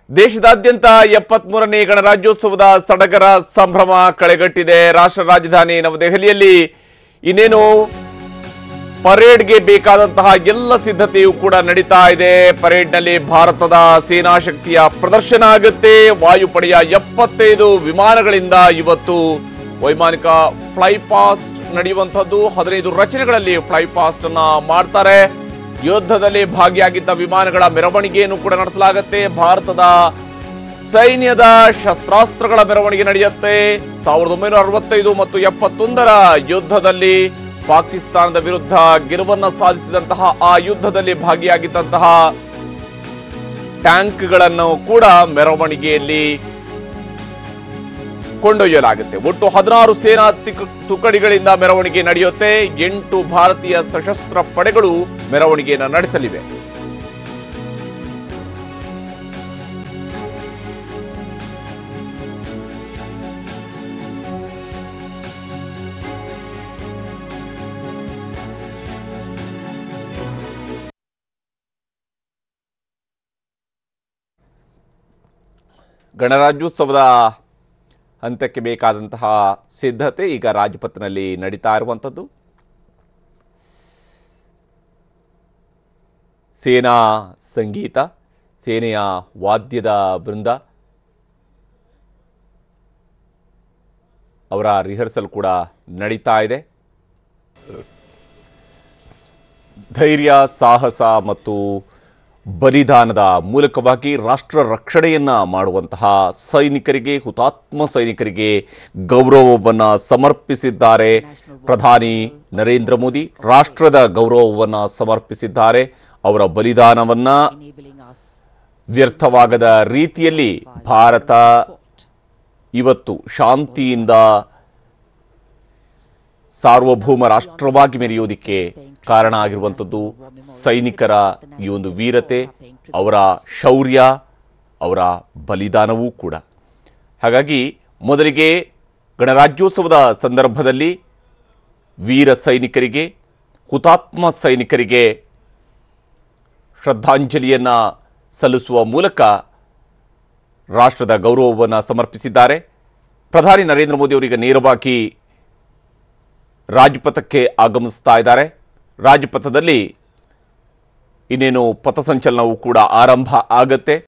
ದೇಶದಾದ್ಯಂತ 73ನೇ ಗಣರಾಜ್ಯೋತ್ಸವದ ಸಡಗರ ಸಂಭ್ರಮ ಕಳೆಗಟ್ಟಿದೆ. ರಾಷ್ಟ್ರ ರಾಜಧಾನಿ ನವದೆಹಲಿಯಲ್ಲಿ ಇನ್ನೇನು ಪರೇಡ್ಗೆ ಬೇಕಾದಂತಹ ಎಲ್ಲ ಸಿದ್ಧತೆಯೂ ಕೂಡ ನಡೀತಾ ಇದೆ. ಪರೇಡ್ನಲ್ಲಿ ಭಾರತದ ಸೇನಾ ಶಕ್ತಿಯ ಪ್ರದರ್ಶನ ಆಗುತ್ತೆ. ವಾಯುಪಡೆಯ 75 ವಿಮಾನಗಳಿಂದ ಇವತ್ತು ವೈಮಾನಿಕ ಫ್ಲೈ ಪಾಸ್ಟ್ ನಡೆಯುವಂತದ್ದು. 15 ರಚನೆಗಳಲ್ಲಿ ಫ್ಲೈ ಪಾಸ್ಟ್ ಅನ್ನ ಮಾಡ್ತಾರೆ. ಯುದ್ಧದಲ್ಲಿ ಭಾಗಿಯಾಗಿದ್ದ ವಿಮಾನಗಳ ಮೆರವಣಿಗೆಯನ್ನು ಕೂಡ ನಡೆಸಲಾಗುತ್ತೆ. ಭಾರತದ ಸೈನ್ಯದ ಶಸ್ತ್ರಾಸ್ತ್ರಗಳ ಮೆರವಣಿಗೆ ನಡೆಯುತ್ತೆ. 1965 ಮತ್ತು 71ರ ಯುದ್ಧದಲ್ಲಿ ಪಾಕಿಸ್ತಾನದ ವಿರುದ್ಧ ಗೆಲುವನ್ನು ಸಾಧಿಸಿದಂತಹ ಆ ಯುದ್ಧದಲ್ಲಿ ಭಾಗಿಯಾಗಿದ್ದಂತಹ ಟ್ಯಾಂಕ್ಗಳನ್ನು ಕೂಡ ಮೆರವಣಿಗೆಯಲ್ಲಿ ಕೊಂಡೊಯ್ಯಲಾಗುತ್ತೆ. ಒಟ್ಟು 16 ಸೇನಾ ತುಕಡಿಗಳಿಂದ ಮೆರವಣಿಗೆ ನಡೆಯುತ್ತೆ. 8 ಭಾರತೀಯ ಸಶಸ್ತ್ರ ಪಡೆಗಳು ಮೆರವಣಿಗೆಯನ್ನು ನಡೆಸಲಿವೆ. ಗಣರಾಜ್ಯೋತ್ಸವದ ಹಂತಕ್ಕೆ ಬೇಕಾದಂತಹ ಸಿದ್ಧತೆ ಈಗ ರಾಜ್ಪಥ್ನಲ್ಲಿ ನಡೀತಾ ಇರುವಂಥದ್ದು. ಸೇನಾ ಸಂಗೀತ, ಸೇನೆಯ ವಾದ್ಯದ ವೃಂದ ಅವರ ರಿಹರ್ಸಲ್ ಕೂಡ ನಡೀತಾ ಇದೆ. ಧೈರ್ಯ, ಸಾಹಸ ಮತ್ತು ಬಲಿದಾನದ ಮೂಲಕವಾಗಿ ರಾಷ್ಟ್ರ ರಕ್ಷಣೆಯನ್ನ ಮಾಡುವಂತಹ ಸೈನಿಕರಿಗೆ, ಹುತಾತ್ಮ ಸೈನಿಕರಿಗೆ ಗೌರವವನ್ನು ಸಮರ್ಪಿಸಿದ್ದಾರೆ. ಪ್ರಧಾನಿ ನರೇಂದ್ರ ಮೋದಿ ರಾಷ್ಟ್ರದ ಗೌರವವನ್ನು ಸಮರ್ಪಿಸಿದ್ದಾರೆ. ಅವರ ಬಲಿದಾನವನ್ನ ವ್ಯರ್ಥವಾಗದ ರೀತಿಯಲ್ಲಿ ಭಾರತ ಇವತ್ತು ಶಾಂತಿಯಿಂದ ಸಾರ್ವಭೌಮ ರಾಷ್ಟ್ರವಾಗಿ ಮೆರೆಯೋದಿಕ್ಕೆ ಕಾರಣ ಆಗಿರುವಂಥದ್ದು ಸೈನಿಕರ ಈ ಒಂದು ವೀರತೆ, ಅವರ ಶೌರ್ಯ, ಅವರ ಬಲಿದಾನವೂ ಕೂಡ. ಹಾಗಾಗಿ ಮೊದಲಿಗೆ ಗಣರಾಜ್ಯೋತ್ಸವದ ಸಂದರ್ಭದಲ್ಲಿ ವೀರ ಸೈನಿಕರಿಗೆ, ಹುತಾತ್ಮ ಸೈನಿಕರಿಗೆ ಶ್ರದ್ಧಾಂಜಲಿಯನ್ನು ಸಲ್ಲಿಸುವ ಮೂಲಕ ರಾಷ್ಟ್ರದ ಗೌರವವನ್ನು ಸಮರ್ಪಿಸಿದ್ದಾರೆ. ಪ್ರಧಾನಿ ನರೇಂದ್ರ ಮೋದಿ ಅವರಿಗೆ ನೇರವಾಗಿ ರಾಜ್ಪಥಕ್ಕೆ ಆಗಮಿಸ್ತಾ ಇದ್ದಾರೆ. ರಾಜ್ಪಥದಲ್ಲಿ ಇನ್ನೇನು ಪಥಸಂಚಲನವೂ ಕೂಡ ಆರಂಭ ಆಗತ್ತೆ.